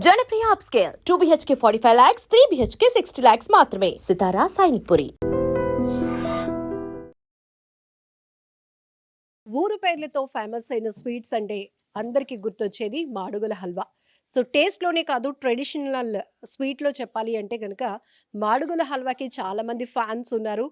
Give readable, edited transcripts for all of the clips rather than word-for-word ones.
Janapriya upscale 2 BHK 45 lakhs, 3 BHK 60 lakhs మాత్రమే. సితారా సైనిక్పురి. ఊరు పేర్లతో ఫేమస్ అయిన స్వీట్స్ అంటే అందరికీ గుర్తొచ్చేది మాడుగుల హల్వా. సో టేస్ట్లోనే కాదు, ట్రెడిషనల్ స్వీట్లో చెప్పాలి అంటే కనుక మాడుగుల హల్వాకి చాలామంది ఫ్యాన్స్ ఉన్నారు.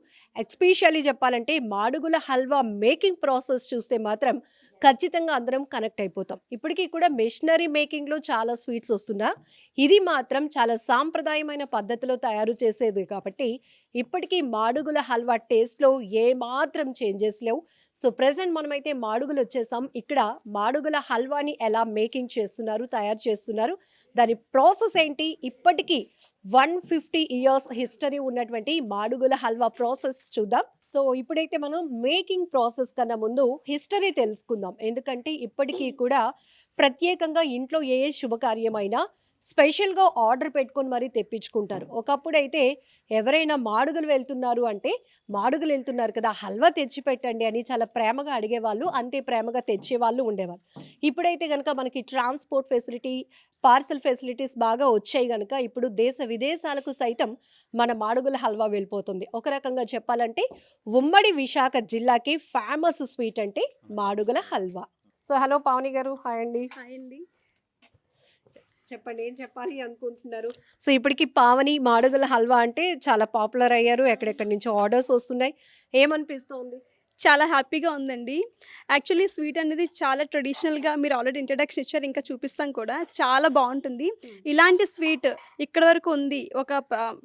ఎస్పెషల్లీ చెప్పాలంటే మాడుగుల హల్వా మేకింగ్ ప్రాసెస్ చూస్తే మాత్రం ఖచ్చితంగా అందరం కనెక్ట్ అయిపోతాం. ఇప్పటికీ కూడా మెషినరీ మేకింగ్లో చాలా స్వీట్స్ వస్తున్నా ఇది మాత్రం చాలా సాంప్రదాయమైన పద్ధతిలో తయారు చేసేది కాబట్టి ఇప్పటికీ మాడుగుల హల్వా టేస్ట్లో ఏమాత్రం చేంజెస్ లేవు. సో ప్రెసెంట్ మనమైతే మాడుగులు వచ్చేసాం. ఇక్కడ మాడుగుల హల్వాని ఎలా మేకింగ్ చేస్తున్నారు, తయారు చేస్తున్నారు, దాని ప్రాసెస్ ఏంటి, ఇప్పటికీ 150 years హిస్టరీ ఉన్నటువంటి మాడుగుల హల్వా ప్రాసెస్ చూద్దాం. సో ఇప్పుడైతే మనం మేకింగ్ ప్రాసెస్ కన్నా ముందు హిస్టరీ తెలుసుకుందాం. ఎందుకంటే ఇప్పటికీ కూడా ప్రత్యేకంగా ఇంట్లో ఏ శుభకార్యమైనా స్పెషల్గా ఆర్డర్ పెట్టుకొని మరీ తెప్పించుకుంటారు. ఒకప్పుడైతే ఎవరైనా మాడుగులు వెళ్తున్నారు కదా, హల్వా తెచ్చి పెట్టండి అని చాలా ప్రేమగా అడిగేవాళ్ళు, అంతే ప్రేమగా తెచ్చేవాళ్ళు ఉండేవాళ్ళు. ఇప్పుడైతే కనుక మనకి ట్రాన్స్పోర్ట్ ఫెసిలిటీ, పార్సల్ ఫెసిలిటీస్ బాగా వచ్చాయి కనుక ఇప్పుడు దేశ విదేశాలకు సైతం మన మాడుగుల హల్వా వెళ్ళిపోతుంది. ఒక రకంగా చెప్పాలంటే ఉమ్మడి విశాఖ జిల్లాకి ఫేమస్ స్వీట్ అంటే మాడుగుల హల్వా. సో హలో పావని గారు, హాయ్ అండి. హాయ్ అండి. చెప్పండి, ఏం చెప్పాలి అనుకుంటున్నారు? సో ఇప్పటికి పావని మాడుగుల హల్వా అంటే చాలా పాపులర్ అయ్యారు, ఎక్కడెక్కడి నుంచో ఆర్డర్స్ వస్తున్నాయి. ఏమనిపిస్తుంది? చాలా హ్యాపీగా ఉందండి. యాక్చువల్లీ స్వీట్ అనేది చాలా ట్రెడిషనల్గా మీరు ఆల్రెడీ ఇంట్రడక్షన్ ఇచ్చారు, ఇంకా చూపిస్తాం కూడా. చాలా బాగుంటుంది. ఇలాంటి స్వీట్ ఇక్కడ వరకు ఉంది.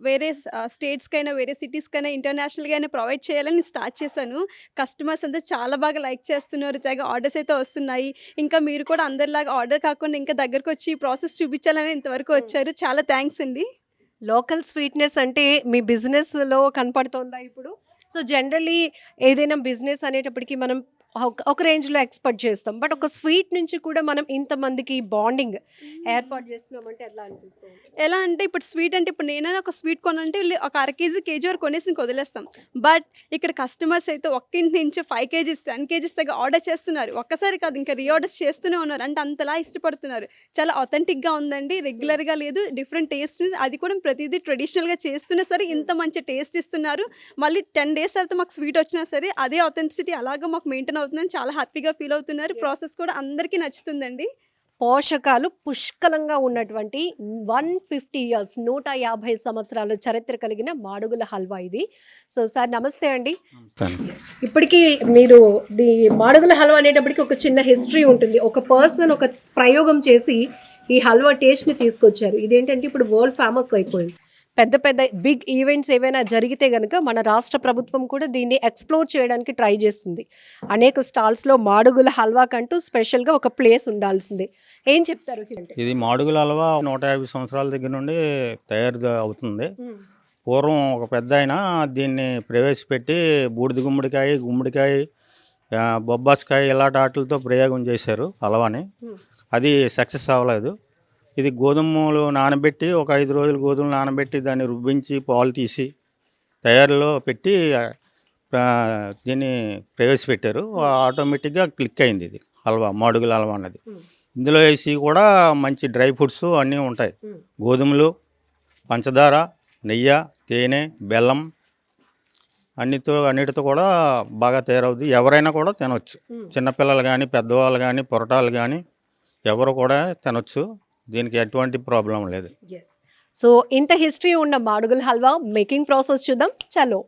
వేరే స్టేట్స్కైనా, వేరే సిటీస్కైనా, ఇంటర్నేషనల్గా అయినా ప్రొవైడ్ చేయాలని స్టార్ట్ చేశాను. కస్టమర్స్ అంతా చాలా బాగా లైక్ చేస్తున్నారు, తెగ ఆర్డర్స్ అయితే వస్తున్నాయి. ఇంకా మీరు కూడా అందరిలాగా ఆర్డర్ కాకుండా ఇంకా దగ్గరకు వచ్చి ఈ ప్రాసెస్ చూపించాలని ఇంతవరకు వచ్చారు. చాలా థ్యాంక్స్ అండి. లోకల్ స్వీట్నెస్ అంటే మీ బిజినెస్లో కనపడుతుందా ఇప్పుడు? సో జనరల్లీ ఏదైనా బిజినెస్ అనేటప్పటికి మనం ఒక రేంజ్లో ఎక్స్పెక్ట్ చేస్తాం, బట్ ఒక స్వీట్ నుంచి కూడా మనం ఇంతమందికి బాండింగ్ ఏర్పాటు చేస్తున్నామంటే ఎలా అనిపిస్తుంది? ఎలా అంటే ఇప్పుడు స్వీట్ అంటే ఇప్పుడు నేనైనా ఒక స్వీట్ కొనంటే ఒక 1/2 కేజీ వరకు కొనేసి ఇంక వదిలేస్తాం. బట్ ఇక్కడ కస్టమర్స్ అయితే ఒక్కింటి నుంచి 5 kgs 10 kgs దగ్గర ఆర్డర్ చేస్తున్నారు. ఒక్కసారి కాదు, ఇంకా రీఆర్డర్స్ చేస్తూనే ఉన్నారు. అంటే అంతలా ఇష్టపడుతున్నారు. చాలా ఆథెంటిక్గా ఉందండి. రెగ్యులర్గా లేదు, డిఫరెంట్ టేస్ట్. అది కూడా ప్రతిదీ ట్రెడిషనల్గా చేస్తున్నా సరే ఇంత మంచి టేస్ట్ ఇస్తున్నారు. మళ్ళీ 10 days తర్వాత మాకు స్వీట్ వచ్చినా సరే అదే ఆథెంటిసిటీ అలాగా మాకు మెయింటైన్ అవుతుందని చాలా హ్యాపీగా ఫీల్ అవుతున్నారు. ప్రాసెస్ కూడా అందరికీ నచ్చుతుందండి. పోషకాలు పుష్కలంగా ఉన్నటువంటి 150 years 150 సంవత్సరాల చరిత్ర కలిగిన మాడుగుల హల్వా ఇది. సో సార్ నమస్తే అండి. ఇప్పటికీ మీరు మాడుగుల హల్వా అనేటప్పటికి ఒక చిన్న హిస్టరీ ఉంటుంది. ఒక పర్సన్ ఒక ప్రయోగం చేసి ఈ హల్వా టేస్ట్ని తీసుకొచ్చారు. ఇదేంటంటే ఇప్పుడు వరల్డ్ ఫేమస్ అయిపోయింది. పెద్ద పెద్ద బిగ్ ఈవెంట్స్ ఏవైనా జరిగితే కనుక మన రాష్ట్ర ప్రభుత్వం కూడా దీన్ని ఎక్స్ప్లోర్ చేయడానికి ట్రై చేస్తుంది. అనేక స్టాల్స్లో మాడుగుల హల్వా కంటూ స్పెషల్గా ఒక ప్లేస్ ఉండాల్సిందే. ఏం చెప్తారు? ఇది మాడుగుల హల్వా 150 సంవత్సరాల దగ్గర నుండి తయారు అవుతుంది. పూర్వం ఒక పెద్ద ఆయన దీన్ని ప్రవేశపెట్టి బూడిద గుమ్మడికాయ, బొబ్బాస్కాయ ఇలాంటి వాటితో ప్రయోగం చేశారు హల్వాని. అది సక్సెస్ అవ్వలేదు. ఇది గోధుమలు నానబెట్టి ఒక 5 రోజులు గోధుమలు నానబెట్టి దాన్ని రుబ్బించి పాలు తీసి తయారీలో పెట్టి దీన్ని ప్రవేశపెట్టారు. ఆటోమేటిక్గా క్లిక్ అయింది ఇది హల్వా, మాడుగుల హల్వా అన్నది. ఇందులో వేసి కూడా మంచి డ్రై ఫ్రూట్స్ అన్నీ ఉంటాయి. గోధుమలు, పంచదార, నెయ్యి, తేనె, బెల్లం అన్నిటితో కూడా బాగా తయారవుద్ది. ఎవరైనా కూడా తినవచ్చు. చిన్నపిల్లలు కానీ, పెద్దవాళ్ళు కానీ, పొరటాలు కానీ ఎవరు కూడా తినొచ్చు. దీనికి ఎటువంటి ప్రాబ్లం లేదు. సో ఇంత హిస్టరీ ఉన్న మాడుగుల హల్వా మేకింగ్ ప్రాసెస్ చూద్దాం. చలో.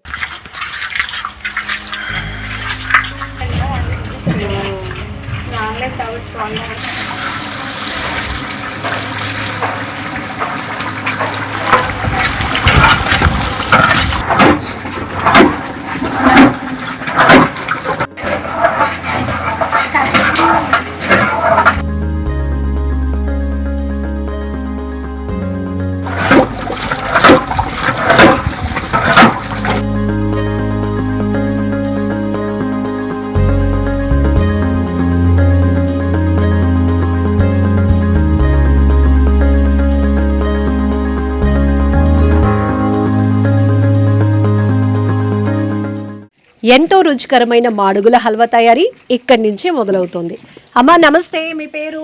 ఎంతో రుచికరమైన మాడుగుల హల్వా తయారీ ఇక్కడి నుంచే మొదలవుతుంది. అమ్మా నమస్తే, మీ పేరు?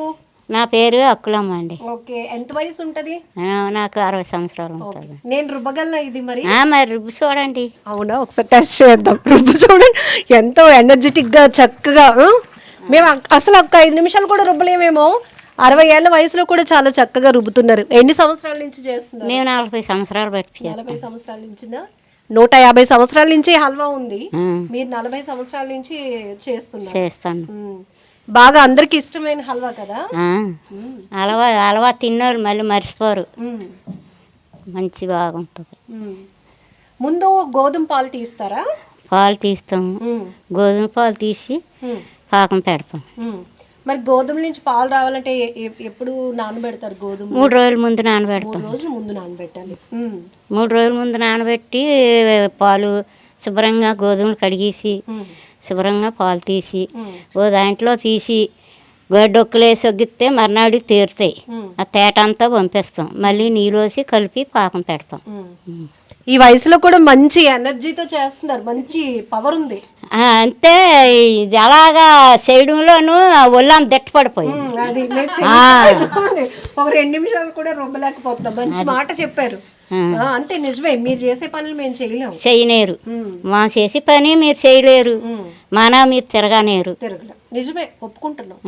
నా పేరు అక్కులమ్మ అండి. ఓకే, ఎంత వయసు ఉంటది? నాకు 60 సంవత్సరాలు ఉంటుంది. నేను రుబ్బగలనా ఇది మరి? మరి రుబ్బు చూడండి. అవునా, ఒకసారి టెస్ట్ చేద్దాం. రుబ్బు చూడండి, ఎంతో ఎనర్జెటిక్ గా చక్కగా. మేము అసలు ఒక 5 నిమిషాలు కూడా రుబ్బలేమేమో. 60 ఏళ్ల వయసులో కూడా చాలా చక్కగా రుబ్బుతున్నారు. ఎన్ని సంవత్సరాల నుంచి చేస్తున్నారు? మేము 40 సంవత్సరాలు బట్టి 40 సంవత్సరాల నుంచి. 150 సంవత్సరాల నుంచి హల్వా ఉంది, మీరు 40 సంవత్సరాల నుంచి చేస్తున్నారు. చేస్తాను. బాగా అందరికి ఇష్టమైన హల్వా కదా. అలవా తిన్నోళ్ళు మళ్ళీ మర్చిపోరు. మంచి బాగుంటుంది. ముందు గోధుమ పాలు తీస్తారా? పాలు తీస్తాము. గోధుమ పాలు తీసి పాకం పెడతాం. మరి గోధుమ నుంచి పాలు రావాలంటే ఎప్పుడు నానబెడతారు? గోధుమ 3 రోజుల ముందు నానబెడతాం. 3 రోజుల ముందు నానబెట్టాలి. 3 రోజుల ముందు నానబెట్టి పాలు శుభ్రంగా గోధుమలు కడిగేసి శుభ్రంగా పాలు తీసి ఓ దాంట్లో తీసి డొక్కులు వేసి ఒగ్గిస్తే మర్నాడు తీరుతాయి. ఆ తేట అంతా పంపిస్తాం. మళ్ళీ నీళ్ళు వేసి కలిపి పాకం పెడతాం. ఈ వయసులో కూడా మంచి ఎనర్జీతో చేస్తున్నారు, మంచి పవర్ ఉంది. అంతే, ఇది అలాగా చేయడంలోనూ ఒళ్ళం దట్టపడిపోయింది. అది ఒక 2 నిమిషాలు కూడా రుబ్బలేకపోతున్నాం. మంచి మాట చెప్పారు. అంతే, నిజమే. మీరు చేసే పనులు మేము చేయలేము, చేయలేరు. మా చేసే పని మీరు చేయలేరు, మానా మీరు తిరగలేరు. నిజమే, ఒప్పుకుంటున్నాం.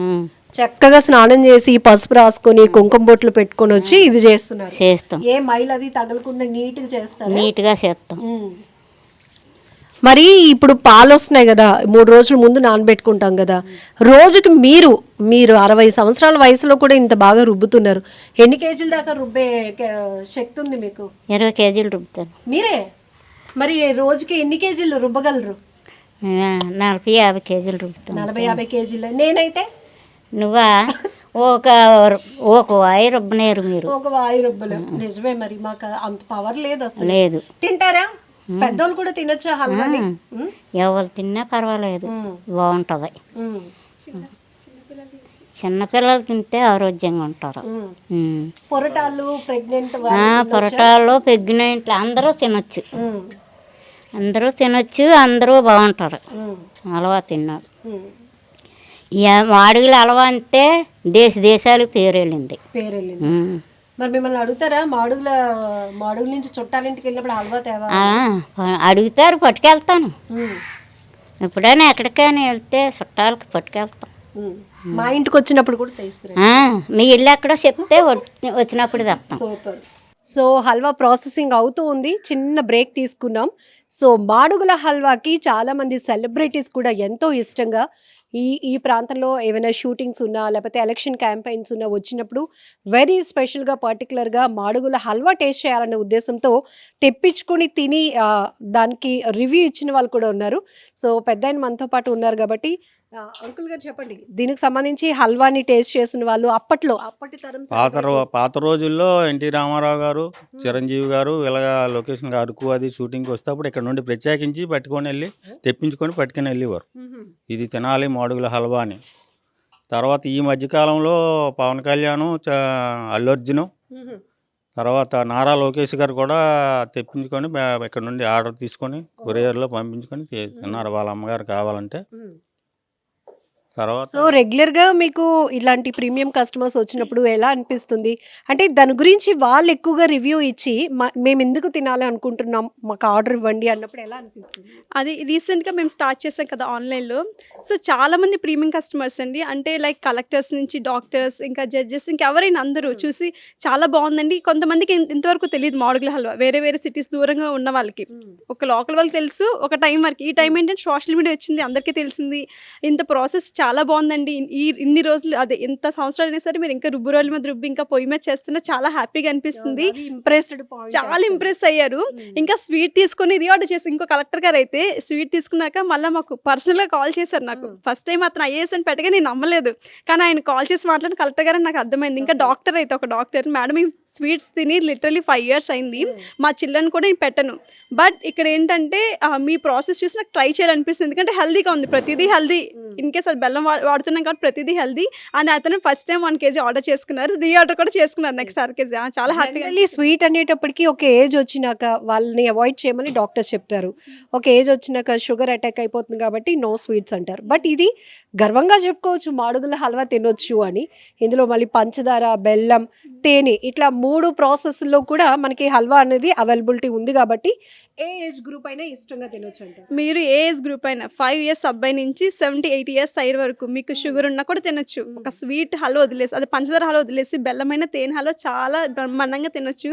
చక్కగా స్నానం చేసి పసుపు రాసుకొని కుంకుమ బొట్లు పెట్టుకొని వచ్చి ఇది చేస్తున్నారు. చేస్తాం. ఏ మైల్ అది తగలకుండా నీట్ గా చేస్తారు. నీట్ గా చేస్తాం. మరి ఇప్పుడు పాలు వస్తున్నాయి కదా, 3 రోజుల ముందు నానబెట్టుకుంటాం కదా. రోజుకి మీరు 60 సంవత్సరాల వయసులో కూడా ఇంత బాగా రుబ్బుతున్నారు. ఎన్ని కేజీల దాకా రుబ్బే శక్తి ఉంది మీకు? 20 కేజీలు రుబ్బుతాను. మీరే మరి రోజుకి ఎన్ని కేజీలు రుబ్బగలరు? 40-50 కేజీలు రుబ్బుతాను. 40-50 కేజీలు. నేనైతే నువ్వా ఒక వాయి రుబ్బనేరు మీరు. ఒక వాయి రుబ్బలు. నిజమే, మరి మాకు అంత పవర్ లేదు అసలు. లేదు. తింటారా? పెద్దోళ్ళు కూడా తినొచ్చా హల్వాని? ఎవరు తిన్నా పర్వాలేదు, బాగుంటుంది. చిన్నపిల్లలు తింటే ఆరోగ్యంగా ఉంటారు. పొరటాలు, ప్రెగ్నెంట్ పొరటాలు, ప్రెగ్నెంట్లు అందరూ తినొచ్చు. అందరూ బాగుంటారు హల్వా తిన్నారు. మాడుగుల హల్వా అంటే దేశాలకు పేరు వెళ్ళింది. మరి మిమ్మల్ని అడుగుతారా? మాడుగుల నుంచి చుట్టాలింటికి వెళ్ళినప్పుడు హల్వా తేవా? అడుగుతారు, పట్టుకెళ్తాను. ఎప్పుడైనా ఎక్కడికైనా వెళ్తే చుట్టాలకు పట్టుకెళ్తాం. మా ఇంటికి వచ్చినప్పుడు కూడా తెస్తారు. మీ ఇల్లు ఎక్కడో చెప్తే వచ్చినప్పుడు తెస్తాం. సూపర్. సో హల్వా ప్రాసెసింగ్ అవుతూ ఉంది. చిన్న బ్రేక్ తీసుకున్నాం. సో మాడుగుల హల్వాకి చాలామంది సెలబ్రిటీస్ కూడా ఎంతో ఇష్టంగా ఈ ప్రాంతంలో ఏమైనా షూటింగ్స్ ఉన్నా లేకపోతే ఎలక్షన్ క్యాంపెయిన్స్ ఉన్నా వచ్చినప్పుడు వెరీ స్పెషల్గా పర్టికులర్గా మాడుగుల హల్వా టేస్ట్ చేయాలనే ఉద్దేశంతో తెప్పించుకొని తిని దానికి రివ్యూ ఇచ్చిన వాళ్ళు కూడా ఉన్నారు. సో పెద్దాయన మనతో పాటు ఉన్నారు కాబట్టి అంకుల్ గారు చెప్పండి, దీనికి సంబంధించి హల్వాని టేస్ట్ చేసిన వాళ్ళు అప్పటి తరం పాత రోజుల్లో ఎన్టీ రామారావు గారు, చిరంజీవి గారు ఇలాగ లొకేషన్ అరకు అది షూటింగ్కి వస్తే అప్పుడు ఇక్కడ నుండి ప్రత్యేకించి తెప్పించుకొని పట్టుకొని వెళ్ళేవారు. ఇది తినాలి మాడుగుల హల్వా అని. తర్వాత ఈ మధ్యకాలంలో పవన్ కళ్యాణ్, అల్లు అర్జున్, తర్వాత నారా లోకేష్ గారు కూడా తెప్పించుకొని ఇక్కడ నుండి ఆర్డర్ తీసుకొని కొరియర్లో పంపించుకొని తిన్నారు వాళ్ళ అమ్మగారు కావాలంటే. సో రెగ్యులర్గా మీకు ఇలాంటి ప్రీమియం కస్టమర్స్ వచ్చినప్పుడు ఎలా అనిపిస్తుంది? అంటే దాని గురించి వాళ్ళు ఎక్కువగా రివ్యూ ఇచ్చి మేము ఎందుకు తినాలి అనుకుంటున్నాం, మాకు ఆర్డర్ ఇవ్వండి అన్నప్పుడు ఎలా అనిపిస్తుంది? అది రీసెంట్గా మేము స్టార్ట్ చేసాం కదా ఆన్లైన్లో. సో చాలామంది ప్రీమియం కస్టమర్స్ అండి, అంటే లైక్ కలెక్టర్స్ నుంచి డాక్టర్స్ ఇంకా జడ్జెస్ ఇంకెవరైనా అందరూ చూసి చాలా బాగుందండి. కొంతమందికి ఇంతవరకు తెలియదు మాడుగుల హల్వా, వేరే సిటీస్ దూరంగా ఉన్న వాళ్ళకి. ఒక లోకల్ వాళ్ళకి తెలుసు, ఒక టైం వరకు. ఈ టైం ఏంటంటే సోషల్ మీడియా వచ్చింది, అందరికీ తెలిసింది. ఇంత ప్రాసెస్ చాలా బాగుందండి, ఇన్ని రోజులు అదే ఎంత సంవత్సరాలు అయినా సరే మీరు ఇంకా రుబ్బు రోజుల మీద రుబ్బి ఇంకా పొయ్యి మీద చేస్తున్నా చాలా హ్యాపీగా అనిపిస్తుంది. చాలా ఇంప్రెస్ అయ్యారు. ఇంకా స్వీట్ తీసుకొని రీఆర్డర్ చేసి ఇంకో కలెక్టర్ గారు అయితే స్వీట్ తీసుకున్నాక మళ్ళీ మాకు పర్సనల్గా కాల్ చేశారు. నాకు ఫస్ట్ టైం అతను ఐఏఎస్ అని పెట్టగా నేను నమ్మలేదు, కానీ ఆయన కాల్ చేసి మాట్లాడిన కలెక్టర్ గారు నాకు అర్థమైంది. ఇంకా డాక్టర్ అయితే ఒక డాక్టర్ మేడం, ఈ స్వీట్స్ తిని లిటరలీ 5 years అయింది, మా చిల్లని కూడా నేను పెట్టను. బట్ ఇక్కడ ఏంటంటే మీ ప్రాసెస్ చూసి నాకు ట్రై చేయాలనిపిస్తుంది, ఎందుకంటే హెల్దీగా ఉంది, ప్రతిదీ హెల్దీ. ఇన్ కేస్ అది బెల్లం బెల్లం వాడుతున్నాం కాబట్టి ప్రతిదీ హెల్దీ అని అతను ఫస్ట్ టైం 1 kg ఆర్డర్ చేసుకున్నారు, ఆర్డర్ కూడా చేసుకున్నారు నెక్స్ట్ 1/2 kg. చాలా హ్యాపీగా. స్వీట్ అనేటప్పటికి ఒక ఏజ్ వచ్చినాక వాళ్ళని అవాయిడ్ చేయమని డాక్టర్స్ చెప్తారు. ఒక ఏజ్ వచ్చినాక షుగర్ అటాక్ అయిపోతుంది కాబట్టి నో స్వీట్స్ అంటారు. బట్ ఇది గర్వంగా చెప్పుకోవచ్చు మాడుగుల హల్వా తినొచ్చు అని. ఇందులో మళ్ళీ పంచదార, బెల్లం, తేనె ఇట్లా 3 ప్రాసెస్లో కూడా మనకి హల్వా అనేది అవైలబిలిటీ ఉంది కాబట్టి ఏ ఏజ్ గ్రూప్ అయినా ఇష్టంగా తినొచ్చు అంటారు. మీరు ఏ ఏజ్ గ్రూప్ అయినా 5 years అబ్బాయి నుంచి 70-80 years అయ్యే వరకు మీకు షుగర్ ఉన్నా కూడా తినొచ్చు. ఒక స్వీట్ హల్వా వదిలేసి, అది పంచదార హల్వా వదిలేసి బెల్లమైన తేనె హల్వా చాలా బ్రహ్మాండంగా తినొచ్చు.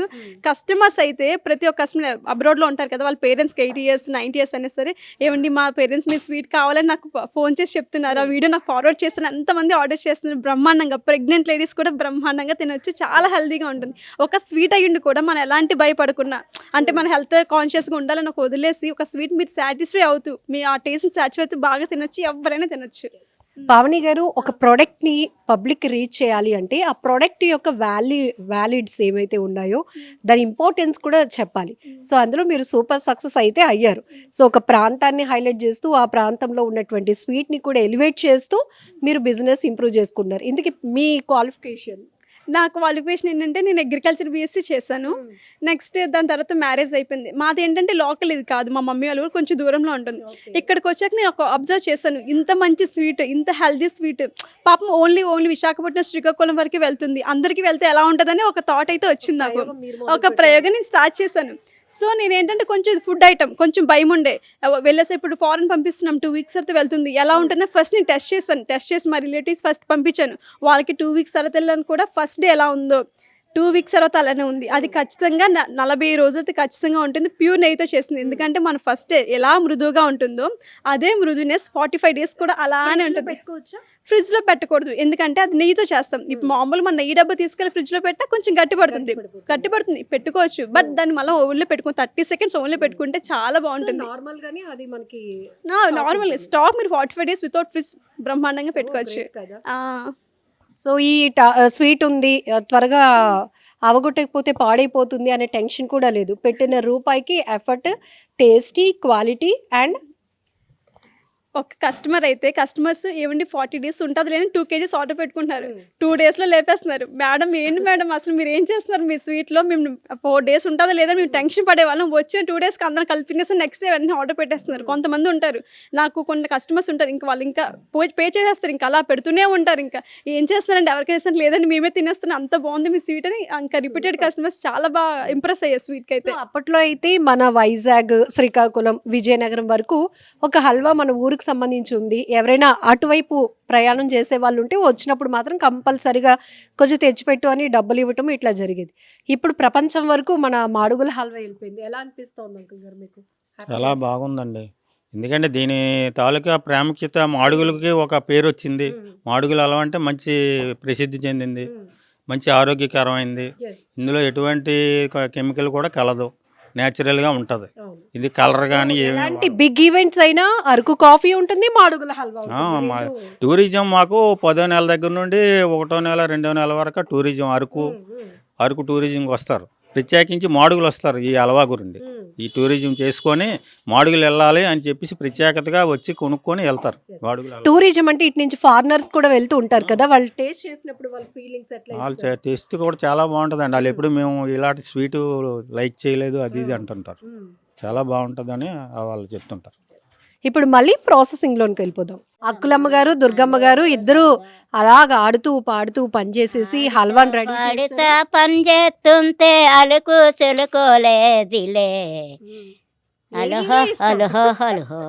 కస్టమర్స్ అయితే ప్రతి ఒక్క కస్టమర్ అబ్రాడ్లో ఉంటారు కదా, వాళ్ళ పేరెంట్స్కి 80 years 90 years అయినా సరే, ఏమండి మా పేరెంట్స్ మీ స్వీట్ కావాలని నాకు ఫోన్ చేసి చెప్తున్నారు, ఆ వీడియో నాకు ఫార్వర్డ్ చేస్తున్నారు, ఎంతమంది ఆర్డర్ చేస్తున్నారు. బ్రహ్మాండంగా ప్రెగ్నెంట్ లేడీస్ కూడా బ్రహ్మాండంగా తినొచ్చు, చాలా హెల్తీగా ఉంటుంది. ఒక స్వీట్ అయ్యుండి కూడా మనం ఎలాంటి భయపడకుండా, అంటే మన హెల్త్ కాన్షియస్గా ఉండాలని ఒక వదిలేసి ఒక స్వీట్ మీరు సాటిస్ఫై అవుతూ మీ ఆ టేస్ట్ని సాటిస్ఫై అవుతూ బాగా తినొచ్చు, ఎవరైనా తినొచ్చు. పావని గారు, ఒక ప్రోడక్ట్ని పబ్లిక్ రీచ్ చేయాలి అంటే ఆ ప్రోడక్ట్ యొక్క వ్యాలిడ్స్ ఏమైతే ఉన్నాయో దాని ఇంపార్టెన్స్ కూడా చెప్పాలి. సో అందులో మీరు సూపర్ సక్సెస్ అయితే అయ్యారు. సో ఒక ప్రాంతాన్ని హైలైట్ చేస్తూ ఆ ప్రాంతంలో ఉన్నటువంటి స్వీట్ని కూడా ఎలివేట్ చేస్తూ మీరు బిజినెస్ ఇంప్రూవ్ చేసుకున్నారు. ఇందుకు మీ క్వాలిఫికేషన్? నా క్వాలిఫికేషన్ ఏంటంటే నేను అగ్రికల్చర్ బీఎస్సీ చేశాను. నెక్స్ట్ దాని తర్వాత మ్యారేజ్ అయిపోయింది. మాది ఏంటంటే లోకల్ ఇది కాదు, మా మమ్మీ వాళ్ళు కూడా కొంచెం దూరంలో ఉంటుంది. ఇక్కడికి వచ్చాక నేను ఒక అబ్జర్వ్ చేశాను, ఇంత మంచి స్వీట్, ఇంత హెల్దీ స్వీట్ పాపం ఓన్లీ విశాఖపట్నం శ్రీకాకుళం వరకు వెళ్తుంది, అందరికీ వెళ్తే ఎలా ఉంటుందని ఒక థాట్ అయితే వచ్చింది నాకు. ఒక ప్రయోగం నేను స్టార్ట్ చేశాను. సో నేను ఏంటంటే కొంచెం ఫుడ్ ఐటమ్ కొంచెం భయం ఉండే, వెళ్ళేసి ఇప్పుడు ఫారెన్ పంపిస్తున్నాం 2 weeks తర్వాత వెళ్తుంది, ఎలా ఉంటుందో ఫస్ట్ నేను టెస్ట్ చేసి మా రిలేటివ్స్ ఫస్ట్ పంపించాను. వాళ్ళకి 2 weeks తర్వాత వెళ్ళాను కూడా ఫస్ట్ డే ఎలా ఉందో 2 weeks తర్వాత అలానే ఉంది. అది ఖచ్చితంగా 40 రోజులతో ఖచ్చితంగా ఉంటుంది. ప్యూర్ నెయ్యితో చేసింది. ఎందుకంటే మన ఫస్ట్ ఎలా మృదువుగా ఉంటుందో అదే మృదునెస్ 45 days కూడా అలానే ఉంటుంది. ఫ్రిడ్జ్లో పెట్టకూడదు, ఎందుకంటే అది నెయ్యితో చేస్తాం. ఇప్పుడు మామూలు మన నెయ్యి డబ్బా తీసుకెళ్ళి ఫ్రిడ్జ్లో పెట్టా కొంచెం గట్టిపడుతుంది, పెట్టుకోవచ్చు. బట్ దాన్ని మళ్ళీ ఓవెన్లో పెట్టుకుని 30 seconds ఓవెన్లో పెట్టుకుంటే చాలా బాగుంటుంది. నార్మల్ స్టాక్ మీరు 45 days వితౌట్ ఫ్రిడ్జ్ బ్రహ్మాండంగా పెట్టుకోవచ్చు. సో ఈ స్వీట్ ఉంది, త్వరగా అవగొట్టకపోతే పాడైపోతుంది అనే టెన్షన్ కూడా లేదు. పెట్టిన రూపాయికి ఎఫర్ట్, టేస్టీ, క్వాలిటీ అండ్ ఒక కస్టమర్ అయితే కస్టమర్స్ ఏమండి 40 days ఉంటుంది లేని 2 kgs ఆర్డర్ పెట్టుకుంటున్నారు, 2 daysలో లేపేస్తున్నారు. మేడం ఏంటి మేడం అసలు మీరు ఏం చేస్తున్నారు మీ స్వీట్లో, మేము 4 days ఉంటుందా లేదా మేము టెన్షన్ పడేవాళ్ళం, వచ్చిన 2 daysకి అందరం కలిపినేసి నెక్స్ట్ డే వెంటనే ఆర్డర్ పెట్టేస్తున్నారు. కొంతమంది ఉంటారు, నాకు కొన్ని కస్టమర్స్ ఉంటారు, ఇంకా వాళ్ళు ఇంకా పే చేసేస్తారు, ఇంకా అలా పెడుతూనే ఉంటారు. ఇంకా ఏం చేస్తారంటే ఎవరికైనా ఇస్తారు, లేదండి మేమే తినేస్తున్నాం అంత బాగుంది మీ స్వీట్ అని. ఇంకా రిపీటెడ్ కస్టమర్స్ చాలా బాగా ఇంప్రెస్ అయ్యారు స్వీట్కి అయితే. అప్పట్లో అయితే మన వైజాగ్, శ్రీకాకుళం, విజయనగరం వరకు ఒక హల్వా మన ఊరికి సంబంధించి ఉంది. ఎవరైనా అటువైపు ప్రయాణం చేసే వాళ్ళు ఉంటే వచ్చినప్పుడు మాత్రం కంపల్సరిగా కొంచెం తెచ్చిపెట్టు అని డబ్బులు ఇవ్వటం ఇట్లా జరిగేది. ఇప్పుడు ప్రపంచం వరకు మన మాడుగుల హల్వా వెళ్ళిపోయింది. ఎలా అనిపిస్తుంది అంకుల్ గారు మీకు? చాలా బాగుందండి. ఎందుకంటే దీని తాలూకా ప్రాముఖ్యత, మాడుగులకి ఒక పేరు వచ్చింది. మాడుగుల హల్వా అంటే మంచి ప్రసిద్ధి చెందింది, మంచి ఆరోగ్యకరమైంది. ఇందులో ఎటువంటి కెమికల్ కూడా కలదు, న్యాచురల్గా ఉంటుంది. ఇది కలర్ కానీ ఎలాంటి బిగ్ ఈవెంట్స్ అయినా అరకు కాఫీ ఉంటుంది, మాడుగుల హల్వా ఉంటుంది. టూరిజం మాకు 10వ నెల దగ్గర నుండి 1వ నెల 2వ నెల వరకు టూరిజం అరకు టూరిజంకి వస్తారు. ప్రత్యేకించి మాడుగులు వస్తారు ఈ హల్వా గురించి. ఈ టూరిజం చేసుకొని మాడుగులు వెళ్ళాలి అని చెప్పేసి ప్రత్యేకతగా వచ్చి కొనుక్కొని వెళ్తారు. మాడుగులు టూరిజం అంటే ఇటు నుంచి ఫారినర్స్ కూడా వెళ్తూ ఉంటారు కదా, వాళ్ళు టేస్ట్ చేసినప్పుడు వాళ్ళ ఫీలింగ్స్ ఎట్లా? వాళ్ళు టేస్ట్ కూడా చాలా బాగుంటుందండి. వాళ్ళు ఎప్పుడు మేము ఇలాంటి స్వీటు లైక్ చేయలేదు అది ఇది అంటుంటారు. చాలా బాగుంటుందని వాళ్ళు చెప్తుంటారు. ఇప్పుడు మళ్ళీ ప్రాసెసింగ్లోకి వెళ్ళిపోదాం. అక్కులమ్మ గారు, దుర్గమ్మ గారు ఇద్దరు అలాగ ఆడుతూ పాడుతూ పని చేసేసి హల్వాని రెడీ ఆడుతా పని చేస్తుంటే అలుకు సులుకోలేదిలే. అలహో అలహో అలహో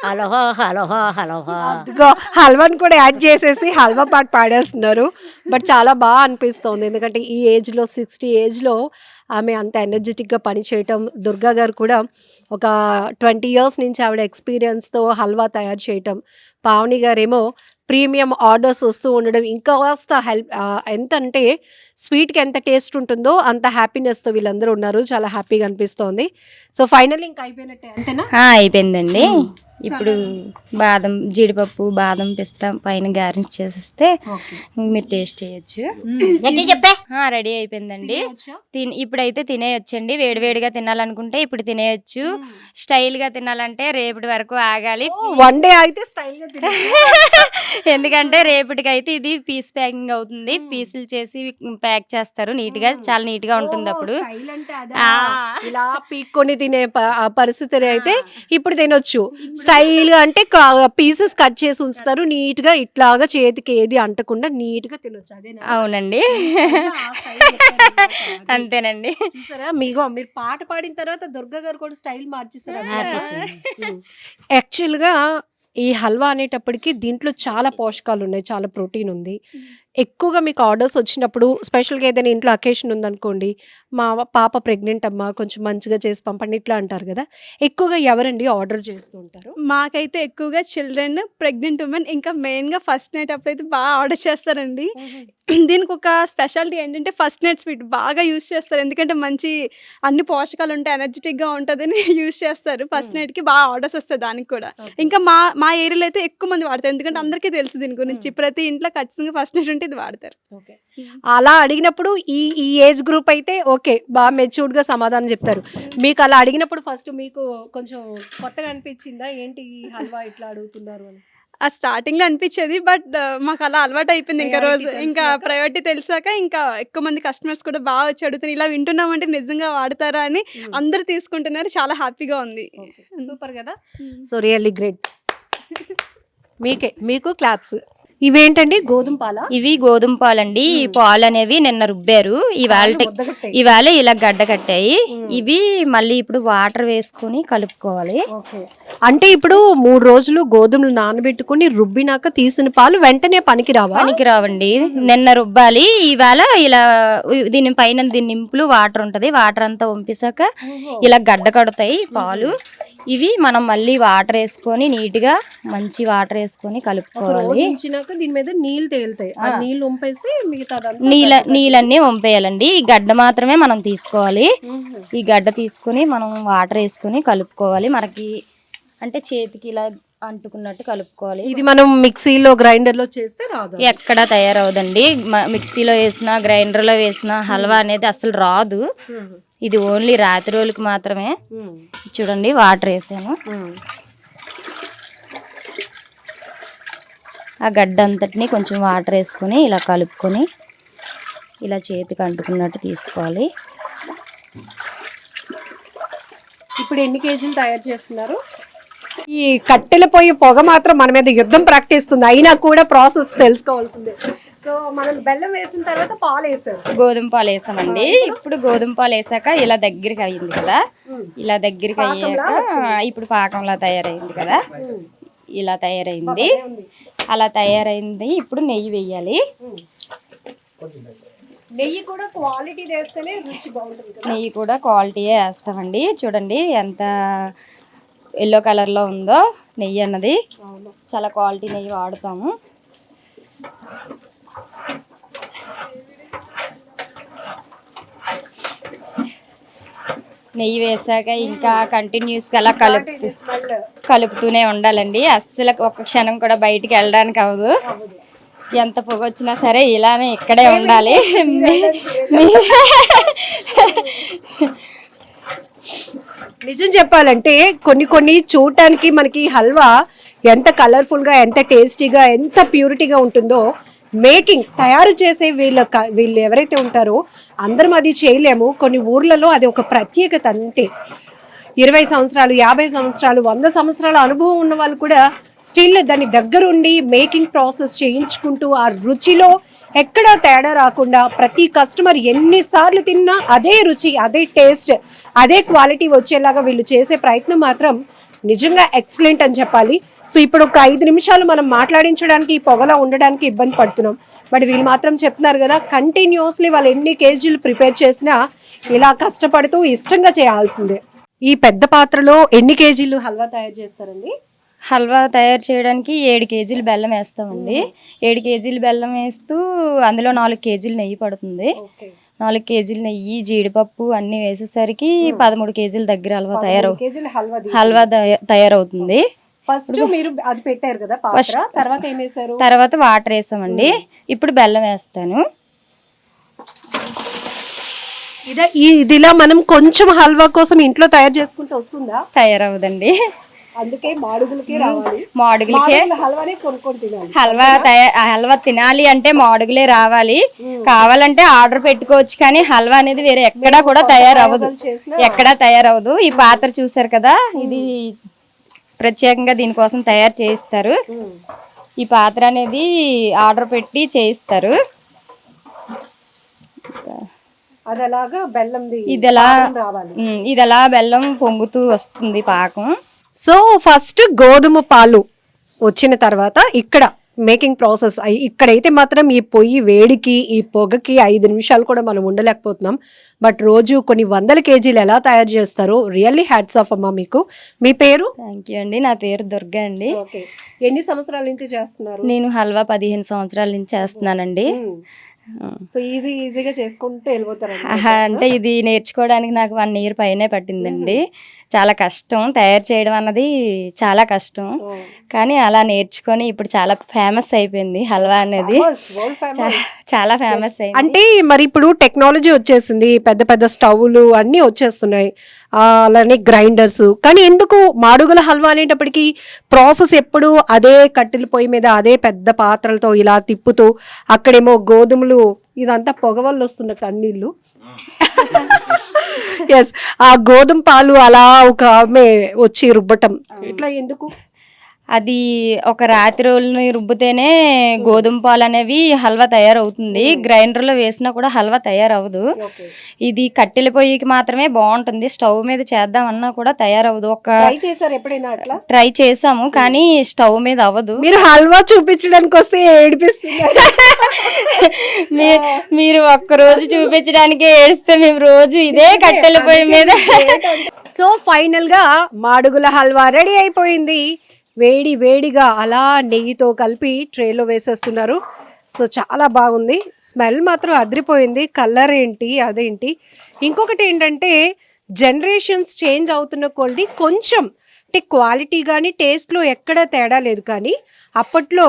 అలహో అలహో అలహో. హల్వాని కూడా యాడ్ చేసేసి హల్వా పాట పాడేస్తున్నారు. బట్ చాలా బాగా అనిపిస్తుంది, ఎందుకంటే ఈ ఏజ్లో 60 ఏజ్లో ఆమె అంత ఎనర్జెటిక్గా పనిచేయటం. దుర్గా గారు కూడా ఒక 20 years నుంచి ఆవిడ ఎక్స్పీరియన్స్తో హల్వా తయారు చేయటం. పావని గారేమో ప్రీమియం ఆర్డర్స్ వస్తూ ఉండడం ఇంకా కాస్త హెల్ప్ ఎంత అంటే స్వీట్‌కి ఎంత టేస్ట్ ఉంటుందో అంత హ్యాపీనెస్‌తో వీళ్ళందరూ ఉన్నారు. చాలా హ్యాపీగా అనిపిస్తోంది. సో ఫైనల్లీ ఇంక అయిపోయినట్టే అంతేనా? అయిపోయిందండి. ఇప్పుడు బాదం, జీడిపప్పు, బాదం, పిస్తా పైన గార్నిష్ చేసేస్తే మీరు టేస్ట్ చేయొచ్చు. రెడీ అయిపోయిందండి. ఇప్పుడైతే తినేయొచ్చండి. వేడివేడిగా తినాలనుకుంటే ఇప్పుడు తినేయొచ్చు. స్టైల్ గా తినాలంటే రేపటి వరకు ఆగాలి. వన్ డే అయితే స్టైల్‌గా ఎందుకంటే రేపటికైతే ఇది పీస్ ప్యాకింగ్ అవుతుంది. పీసులు చేసి ప్యాక్ చేస్తారు నీట్ గా, చాలా నీట్ గా ఉంటుంది. అప్పుడు స్టైల్ అంటే అదా? ఇలా పీక్కొని తినే పరిస్థితి అయితే ఇప్పుడు తినొచ్చు. స్టైల్ గా అంటే పీసెస్ కట్ చేసి ఉంచుతారు నీట్ గా, ఇట్లాగా చేతికి ఏది అంటకుండా నీట్ గా తినొచ్చు. అదేనా? అవునండి. అంతేనండి. చూసారా మీరు పాట పాడిన తర్వాత దుర్గా గారు కూడా స్టైల్ మార్చేసారు. యాక్చువల్ గా ఈ హల్వా అనేటప్పటికి దీంట్లో చాలా పోషకాలు ఉన్నాయి, చాలా ప్రోటీన్ ఉంది. ఎక్కువగా మీకు ఆర్డర్స్ వచ్చినప్పుడు స్పెషల్గా ఏదైనా ఇంట్లో అకేషన్ ఉందనుకోండి, మా పాప ప్రెగ్నెంట్ అమ్మ కొంచెం మంచిగా చేసి పంపండి ఇట్లా అంటారు కదా, ఎక్కువగా ఎవరండి ఆర్డర్ చేస్తూ ఉంటారు? మాకైతే ఎక్కువగా చిల్డ్రన్, ప్రెగ్నెంట్ ఉమెన్, ఇంకా మెయిన్గా ఫస్ట్ నైట్ అప్పుడైతే బాగా ఆర్డర్ చేస్తారండి. దీనికి ఒక స్పెషాలిటీ ఏంటంటే ఫస్ట్ నైట్ స్వీట్ బాగా యూజ్ చేస్తారు. ఎందుకంటే మంచి అన్ని పోషకాలు ఉంటాయి, ఎనర్జెటిక్గా ఉంటుందని యూజ్ చేస్తారు. ఫస్ట్ నైట్కి బాగా ఆర్డర్స్ వస్తాయి దానికి కూడా. ఇంకా మా ఏరియాలో అయితే ఎక్కువ మంది వాడతారు. ఎందుకంటే అందరికీ తెలుసు దీని గురించి. ప్రతి ఇంట్లో ఖచ్చితంగా ఫస్ట్ నైట్ ఉంటే ఇది వాడతారు. అలా అడిగినప్పుడు ఈ ఏజ్ గ్రూప్ అయితే ఓకే, బాగా మెచ్యూర్డ్ గా సమాధానం చెప్తారు. మీకు అలా అడిగినప్పుడు ఫస్ట్ మీకు కొంచెం కొత్తగా అనిపించిందా, ఏంటి ఈ హల్వా ఇట్లా అడుగుతున్నారు అని? ఆ స్టార్టింగ్లో అనిపించేది, బట్ మాకు అలా అలవాటు అయిపోయింది. ఇంకా రోజు ఇంకా ప్రయారిటీ తెలిసాక ఇంకా ఎక్కువ మంది కస్టమర్స్ కూడా బాగా వచ్చి అడుగుతున్నారు. ఇలా వింటున్నామంటే నిజంగా వాడతారా అని అందరూ తీసుకుంటున్నారు. చాలా హ్యాపీగా ఉంది. సూపర్ కదా. So really great. మీకు క్లాప్స్. ఇవేంటండి, గోధుమ పాల? ఇవి గోధుమ పాలండి. ఈ పాలు అనేవి నిన్న రుబ్బారు, ఇవాళ ఇలా గడ్డ కట్టాయి. ఇవి మళ్ళీ ఇప్పుడు వాటర్ వేసుకొని కలుపుకోవాలి. అంటే ఇప్పుడు 3 రోజులు గోధుమలు నానబెట్టుకుని రుబ్బినాక తీసిన పాలు వెంటనే పనికి రావండి. నిన్న రుబ్బాలి, ఇవాళ ఇలా దీని పైన దీని నింపులు వాటర్ ఉంటది, వాటర్ అంతా వంపేశాక ఇలా గడ్డ కడతాయి పాలు. ఇవి మనం మళ్ళీ వాటర్ వేసుకొని నీట్ గా మంచి వాటర్ వేసుకొని కలుపుకోవాలి. దీని మీద నీళ్ళు తేలుతాయి, నీళ్ళు వంపేసి నీళ్ళన్నీ వంపేయాలండి. ఈ గడ్డ మాత్రమే మనం తీసుకోవాలి. ఈ గడ్డ తీసుకుని మనం వాటర్ వేసుకొని కలుపుకోవాలి. మనకి అంటే చేతికి ఇలా అంటుకున్నట్టు కలుపుకోవాలి. ఇది మనం మిక్సీలో గ్రైండర్ లో చేస్తే రాదు, ఎక్కడ తయారవదండి. మిక్సీలో వేసినా గ్రైండర్ లో వేసినా హల్వా అనేది అసలు రాదు. ఇది ఓన్లీ రాత్రి రోజులకి మాత్రమే. చూడండి వాటర్ వేసాను, ఆ గడ్డ అంతటిని కొంచెం వాటర్ వేసుకొని ఇలా కలుపుకొని ఇలా చేతికి అంటుకున్నట్టు తీసుకోవాలి. ఇప్పుడు ఎన్ని కేజీలు తయారు చేస్తున్నారు? ఈ కట్టెల పొయ్యి పొగ మాత్రం మన మీద యుద్ధం ప్రాక్టిస్తుంది, అయినా కూడా ప్రాసెస్ తెలుసుకోవాల్సిందే. సో మనం బెల్లం వేసిన తర్వాత పాలు వేసాం, గోధుమ పాలు వేసామండి. ఇప్పుడు గోధుమ పాలు వేసాక ఇలా దగ్గరికి అయ్యింది కదా, ఇలా దగ్గరికి అయ్యాక ఇప్పుడు పాకంలా తయారైంది కదా, ఇలా తయారైంది. అలా తయారైంది. ఇప్పుడు నెయ్యి వేయాలి. నెయ్యి కూడా క్వాలిటీ వేస్తేనే రుచి బాగుంటుంది. నెయ్యి కూడా క్వాలిటీయే వేస్తామండి. చూడండి ఎంత ఎల్లో కలర్లో ఉందో నెయ్యి అన్నది. చాలా క్వాలిటీ నెయ్యి వాడతాము. నెయ్యి వేసాక ఇంకా కంటిన్యూస్గా అలా కలుపుతూనే ఉండాలండి. అస్సలు ఒక్క క్షణం కూడా బయటికి వెళ్ళడానికి అవ్వదు. ఎంత పొగ వచ్చినా సరే ఇలానే ఇక్కడే ఉండాలి. నిజం చెప్పాలంటే కొన్ని చూడటానికి మనకి హల్వా ఎంత కలర్ఫుల్గా, ఎంత టేస్టీగా, ఎంత ప్యూరిటీగా ఉంటుందో, మేకింగ్ తయారు చేసే వీళ్ళు ఎవరైతే ఉంటారో అందరం అది చేయలేము. కొన్ని ఊర్లలో అది ఒక ప్రత్యేకత. అంటే 20 సంవత్సరాలు, 50 సంవత్సరాలు, 100 సంవత్సరాల అనుభవం ఉన్న వాళ్ళు కూడా స్టిల్ దాని దగ్గరుండి మేకింగ్ ప్రాసెస్ చేయించుకుంటూ ఆ రుచిలో ఎక్కడా తేడా రాకుండా ప్రతి కస్టమర్ ఎన్నిసార్లు తిన్నా అదే రుచి, అదే టేస్ట్, అదే క్వాలిటీ వచ్చేలాగా వీళ్ళు చేసే ప్రయత్నం మాత్రం నిజంగా ఎక్సలెంట్ అని చెప్పాలి. సో ఇప్పుడు ఒక 5 నిమిషాలు మనం మాట్లాడించడానికి పొగలా ఉండడానికి ఇబ్బంది పడుతున్నాం. బట్ వీళ్ళు మాత్రం చెప్తున్నారు కదా, కంటిన్యూస్లీ వాళ్ళు ఎన్ని కేజీలు ప్రిపేర్ చేసినా ఇలా కష్టపడుతూ ఇష్టంగా చేయాల్సిందే. ఈ పెద్ద పాత్రలో ఎన్ని కేజీలు హల్వా తయారు చేస్తారండి? హల్వా తయారు చేయడానికి 7 కేజీలు బెల్లం వేస్తామండి. 7 కేజీలు బెల్లం వేస్తూ అందులో 4 కేజీలు నెయ్యి పడుతుంది. 4 కేజీలు నెయ్యి, జీడిపప్పు అన్నీ వేసేసరికి 13 కేజీల దగ్గర హల్వా తయారవుతుంది. ఫస్ట్ మీరు అది పెట్టారు కదా పాత్ర, తర్వాత ఏం వేశారు? తర్వాత వాటర్ వేసామండి. ఇప్పుడు బెల్లం వేస్తాను. ఇదిలా మనం కొంచెం హల్వా కోసం ఇంట్లో తయారు చేసుకుంటే వస్తుందా? తయారవుదండి. అందుకే మాడుగులకే రావాలి. మాడుగులకే హల్వానే కొనుక్కొని తినాలి. హల్వా తినాలి అంటే మాడుగులే రావాలి. కావాలంటే ఆర్డర్ పెట్టుకోవచ్చు, కానీ హల్వా అనేది వేరే ఎక్కడా కూడా తయారవదు. ఈ పాత్ర చూసారు కదా, ఇది ప్రత్యేకంగా దీనికోసం తయారు చేయిస్తారు. ఈ పాత్ర అనేది ఆర్డర్ పెట్టి చేయిస్తారు. ఇది అలా బెల్లం పొంగుతూ వస్తుంది పాకం. సో ఫస్ట్ గోధుమ పాలు వచ్చిన తర్వాత ఇక్కడ మేకింగ్ ప్రాసెస్ ఇక్కడైతే మాత్రం ఈ పొయ్యి వేడికి ఈ పొగకి 5 నిమిషాలు కూడా మనం ఉండలేకపోతున్నాం. బట్ రోజు కొన్ని 100 కేజీలు ఎలా తయారు చేస్తారో రియల్లీ హ్యాట్స్ ఆఫ్ అమ్మా మీకు. మీ పేరు? థ్యాంక్ యూ అండి. నా పేరు దుర్గా అండి. ఎన్ని సంవత్సరాల నుంచి చేస్తున్నారు? నేను హల్వా 15 సంవత్సరాల నుంచి చేస్తున్నానండి. సో ఈజీగా చేసుకుంటూ వెళ్ళిపోతారు అంటే ఇది నేర్చుకోవడానికి నాకు 1 ఇయర్ పైనే పట్టిందండి. చాలా కష్టం తయారు చేయడం అన్నది, చాలా కష్టం. కానీ అలా నేర్చుకొని ఇప్పుడు చాలా ఫేమస్ అయిపోయింది హల్వా అనేది. చాలా ఫేమస్ అయింది. అంటే మరి ఇప్పుడు టెక్నాలజీ వచ్చేసింది, పెద్ద పెద్ద స్టవ్లు అన్నీ వచ్చేస్తున్నాయి, అలానే గ్రైండర్స్. కానీ ఎందుకు మాడుగుల హల్వా అనేటప్పటికి ప్రాసెస్ ఎప్పుడు అదే కట్టెల పొయ్యి మీద అదే పెద్ద పాత్రలతో ఇలా తిప్పుతూ, అక్కడేమో గోధుమలు, ఇదంతా పొగ వల్ల వస్తున్న కన్నీళ్ళు. ఎస్, ఆ గోధుమ పాలు అలా ఒక ఆమె వచ్చి రుబ్బటం, ఇట్లా ఎందుకు? అది ఒక రాత్రి రోజుని రుబ్బితేనే గోధుమ పాలు అనేవి హల్వా తయారవుతుంది. గ్రైండర్లో వేసినా కూడా హల్వా తయారవదు. ఇది కట్టెల పొయ్యికి మాత్రమే బాగుంటుంది. స్టవ్ మీద చేద్దామన్నా కూడా తయారవదు. ట్రై చేసాము కానీ స్టవ్ మీద అవ్వదు. మీరు హల్వా చూపించడానికి వస్తే ఏడిపిస్తున్నారు. మీరు ఒక్కరోజు చూపించడానికే ఏడిస్తే మేము రోజు ఇదే కట్టెల పొయ్యి మీద. సో ఫైనల్ గా మాడుగుల హల్వా రెడీ అయిపోయింది. వేడిగా అలా నెయ్యితో కలిపి ట్రేలో వేసేస్తున్నారు. సో చాలా బాగుంది, స్మెల్ మాత్రం అదిరిపోయింది. కలర్ ఏంటి, అదేంటి. ఇంకొకటి ఏంటంటే జనరేషన్స్ చేంజ్ అవుతున్న కొద్ది కొంచెం అంటే క్వాలిటీ కానీ టేస్ట్లో ఎక్కడ తేడా లేదు. కానీ అప్పట్లో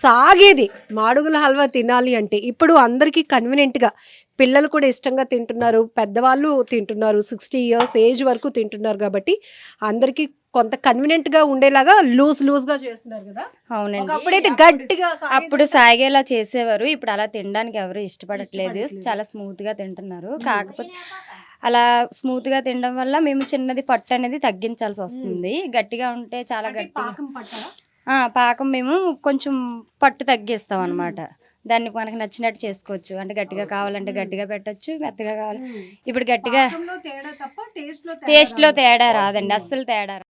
సాగేది మాడుగుల హల్వా తినాలి అంటే. ఇప్పుడు అందరికీ కన్వీనియంట్గా పిల్లలు కూడా ఇష్టంగా తింటున్నారు, పెద్దవాళ్ళు తింటున్నారు, 60 ఇయర్స్ ఏజ్ వరకు తింటున్నారు. కాబట్టి అందరికీ కొంత కన్వీనియంట్ గా ఉండేలాగా లూజ్గా చేస్తున్నారు కదా. అవునండి. అప్పుడైతే గట్టిగా అప్పుడు సాగేలా చేసేవారు. ఇప్పుడు అలా తినడానికి ఎవరు ఇష్టపడట్లేదు. చాలా స్మూత్ గా తింటున్నారు. కాకపోతే అలా స్మూత్ గా తినడం వల్ల మేము చిన్నది పట్టు అనేది తగ్గించాల్సి వస్తుంది. గట్టిగా ఉంటే చాలా పాకం మేము కొంచెం పట్టు తగ్గిస్తాం అన్నమాట. దాన్ని మనకు నచ్చినట్టు చేసుకోవచ్చు. అంటే గట్టిగా కావాలంటే గట్టిగా పెట్టచ్చు, మెత్తగా కావాలి. ఇప్పుడు గట్టిగా టేస్ట్ లో తేడా రాదండి, అస్సలు తేడా రాదు.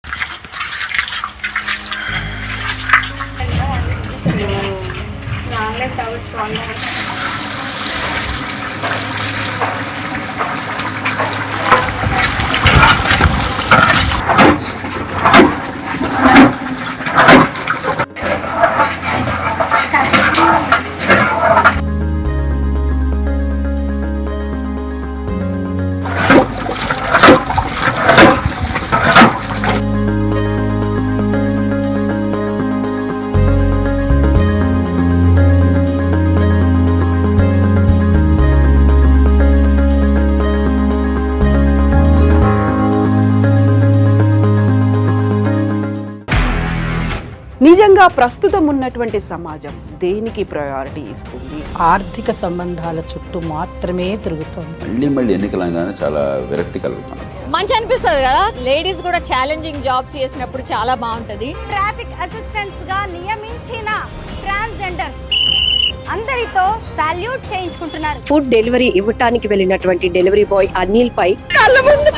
నిజంగా ప్రస్తుతం ఉన్నటువంటి సమాజం దేనికి ప్రయారిటీ ఇస్తుంది? ఆర్థిక సంబంధాల చుట్టూ మాత్రమే తిరుగుతుంది. మళ్ళీ ఎన్నికలంగానే చాలా విరక్తి కలుగుతుంది. మంచి అనిపిస్తుంది కదా, లేడీస్ కూడా ఛాలెంజింగ్ జాబ్స్ చేసినప్పుడు చాలా బాగుంటది. ట్రాఫిక్ అసిస్టెంట్స్ గా నియమించిన ట్రాన్స్జెండర్స్ అందరితో సాల్యూట్ చేయించుకుంటున్నారు. ఫుడ్ డెలివరీ ఇవ్వటానికి వెళ్ళినటువంటి డెలివరీ బాయ్ అనిల్ పై కళ్ళ ముందు